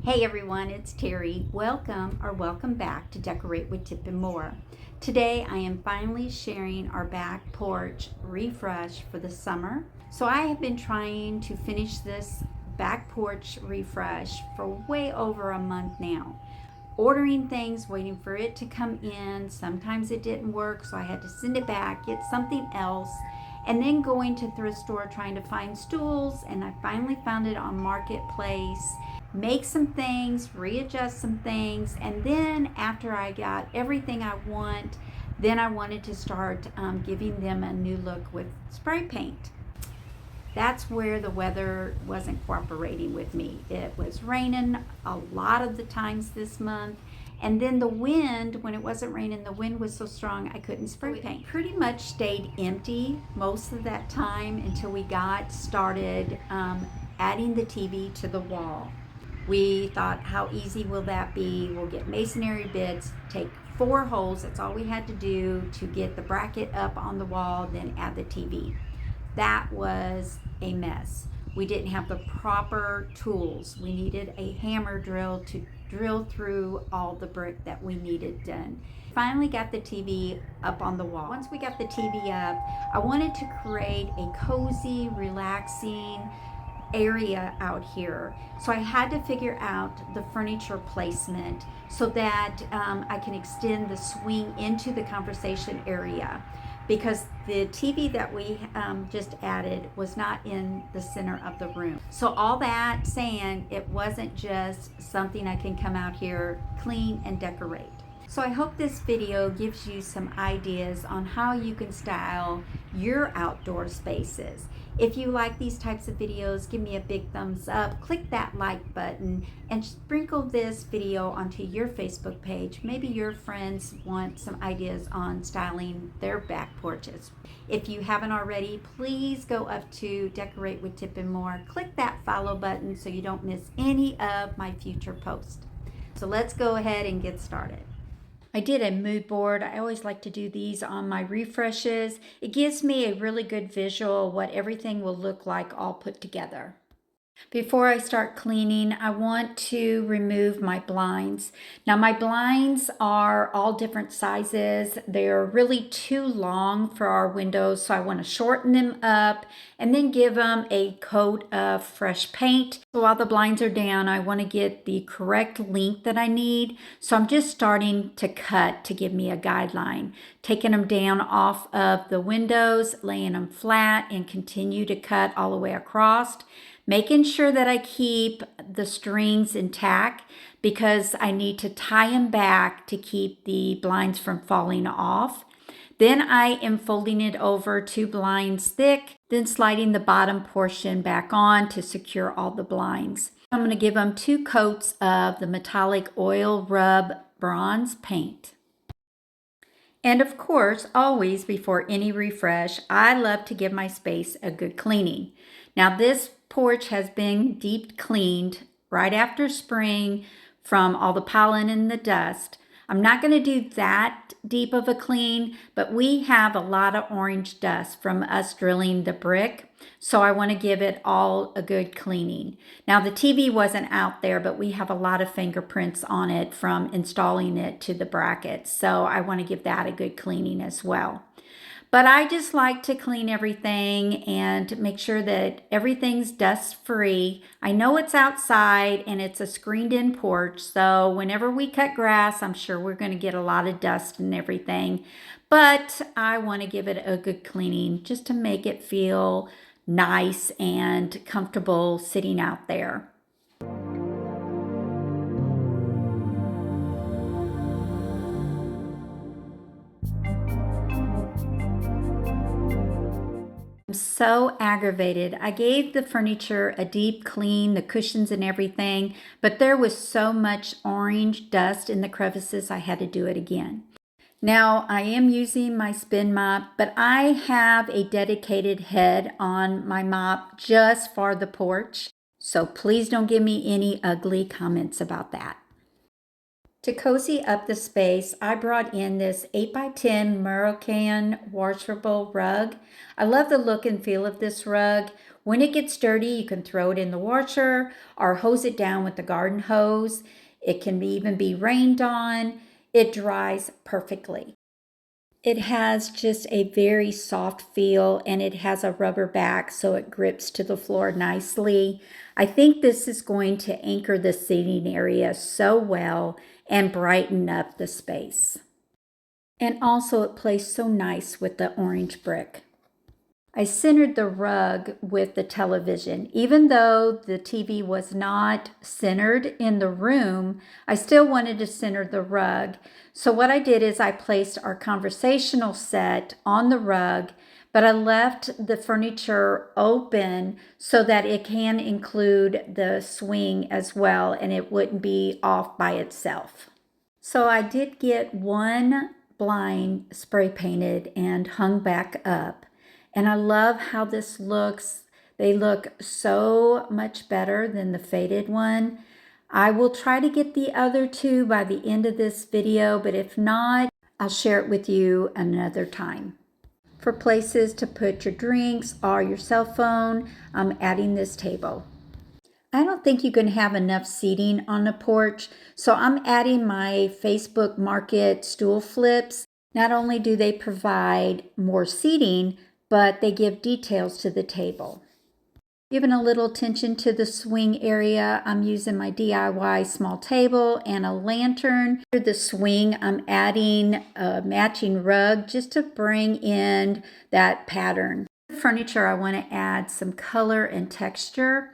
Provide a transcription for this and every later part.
Hey everyone, it's Terry. Welcome back to Decorate with Tip and More. Today I am finally sharing our back porch refresh for the summer. So I have been trying to finish this back porch refresh for way over a month now. Ordering things, waiting for it to come in. Sometimes it didn't work, so I had to send it back, get something else, and then going to thrift store trying to find stools, and I finally found it on Marketplace. Make some things, readjust some things, and then after I got everything I want, then I wanted to start giving them a new look with spray paint. That's where the weather wasn't cooperating with me. It was raining a lot of the times this month. And then the wind, when it wasn't raining, the wind was so strong I couldn't spray paint. It pretty much stayed empty most of that time until we got started adding the TV to the wall. We thought, how easy will that be? We'll get masonry bits, take 4 holes. That's all we had to do to get the bracket up on the wall, then add the TV. That was a mess. We didn't have the proper tools. We needed a hammer drill to drill through all the brick that we needed done. Finally got the TV up on the wall. Once we got the TV up, I wanted to create a cozy, relaxing area out here. So I had to figure out the furniture placement so that I can extend the swing into the conversation area, because the TV that we just added was not in the center of the room. So all that saying, it wasn't just something I can come out here, clean and decorate. So I hope this video gives you some ideas on how you can style your outdoor spaces. If you like these types of videos, give me a big thumbs up, click that like button, and sprinkle this video onto your Facebook page. Maybe your friends want some ideas on styling their back porches. If you haven't already, please go up to Decorate with Tip and More. Click that follow button so you don't miss any of my future posts. So let's go ahead and get started. I did a mood board. I always like to do these on my refreshes. It gives me a really good visual what everything will look like all put together. Before I start cleaning, I want to remove my blinds. Now my blinds are all different sizes. They're really too long for our windows, so I want to shorten them up and then give them a coat of fresh paint. So while the blinds are down, I want to get the correct length that I need. So I'm just starting to cut to give me a guideline. Taking them down off of the windows, laying them flat, and continue to cut all the way across. Making sure that I keep the strings intact because I need to tie them back to keep the blinds from falling off. Then I am folding it over 2 blinds thick, then sliding the bottom portion back on to secure all the blinds. I'm going to give them 2 coats of the metallic oil rub bronze paint. And of course, always before any refresh, I love to give my space a good cleaning. Now this porch has been deep cleaned right after spring from all the pollen and the dust. I'm not going to do that deep of a clean, but we have a lot of orange dust from us drilling the brick, so I want to give it all a good cleaning. Now the TV wasn't out there, but we have a lot of fingerprints on it from installing it to the brackets, so I want to give that a good cleaning as well. But I just like to clean everything and make sure that everything's dust-free. I know it's outside and it's a screened-in porch, so whenever we cut grass, I'm sure we're going to get a lot of dust and everything. But I want to give it a good cleaning just to make it feel nice and comfortable sitting out there. I'm so aggravated. I gave the furniture a deep clean, the cushions and everything, but there was so much orange dust in the crevices I had to do it again. Now I am using my spin mop, but I have a dedicated head on my mop just for the porch, so please don't give me any ugly comments about that. To cozy up the space, I brought in this 8x10 Moroccan washable rug. I love the look and feel of this rug. When it gets dirty, you can throw it in the washer or hose it down with the garden hose. It can even be rained on. It dries perfectly. It has just a very soft feel and it has a rubber back so it grips to the floor nicely. I think this is going to anchor the seating area so well and brighten up the space. And also it plays so nice with the orange brick. I centered the rug with the television. Even though the TV was not centered in the room, I still wanted to center the rug. So what I did is I placed our conversational set on the rug, but I left the furniture open so that it can include the swing as well and it wouldn't be off by itself. So I did get one blind spray painted and hung back up. And I love how this looks. They look so much better than the faded one. I will try to get the other two by the end of this video, but if not, I'll share it with you another time. For places to put your drinks or your cell phone, I'm adding this table. I don't think you can have enough seating on the porch, so I'm adding my Facebook Market stool flips. Not only do they provide more seating, but they give details to the table. Giving a little attention to the swing area, I'm using my DIY small table and a lantern. For the swing, I'm adding a matching rug just to bring in that pattern. For furniture, I want to add some color and texture.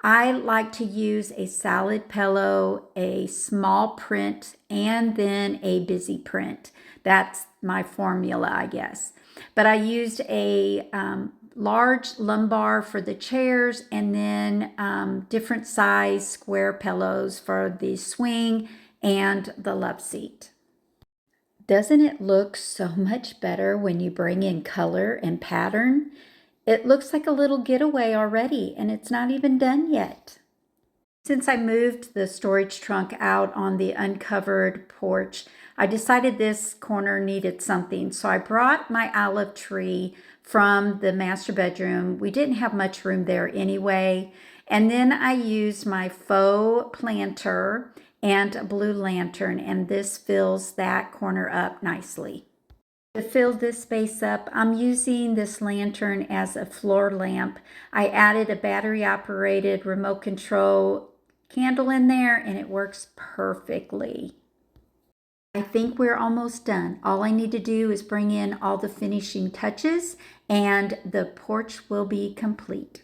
I like to use a solid pillow, a small print, and then a busy print. That's my formula, I guess. But I used a large lumbar for the chairs and then different size square pillows for the swing and the love seat. Doesn't it look so much better when you bring in color and pattern? It looks like a little getaway already and it's not even done yet. Since I moved the storage trunk out on the uncovered porch, I decided this corner needed something. So I brought my olive tree from the master bedroom. We didn't have much room there anyway. And then I used my faux planter and a blue lantern, and this fills that corner up nicely. To fill this space up, I'm using this lantern as a floor lamp. I added a battery-operated remote control candle in there, and it works perfectly. I think we're almost done. All I need to do is bring in all the finishing touches, and the porch will be complete.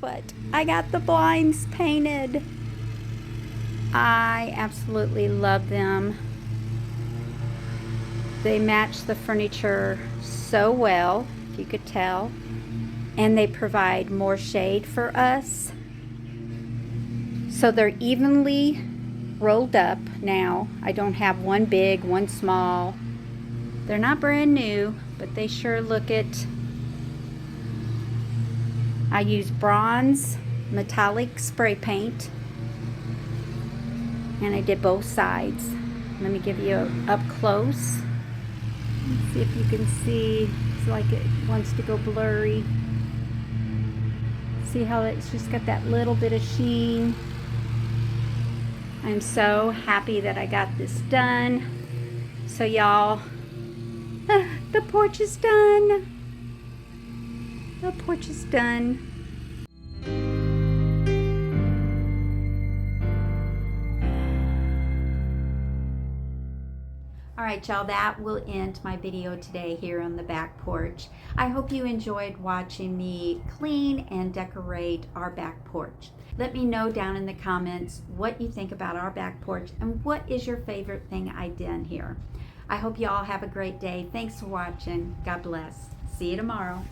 guess what? I got the blinds painted. I absolutely love them. They match the furniture so well, if you could tell. And they provide more shade for us. So they're evenly rolled up now. I don't have one big, one small. They're not brand new, but they sure look it. I use bronze metallic spray paint, and I did both sides. Let me give you up close. Let's see if you can see. It's like it wants to go blurry. See how it's just got that little bit of sheen. I'm so happy that I got this done. So y'all, the porch is done. The porch is done. All right, y'all, that will end my video today here on the back porch. I hope you enjoyed watching me clean and decorate our back porch. Let me know down in the comments what you think about our back porch and what is your favorite thing I done here. I hope you all have a great day. Thanks for watching. God bless. See you tomorrow.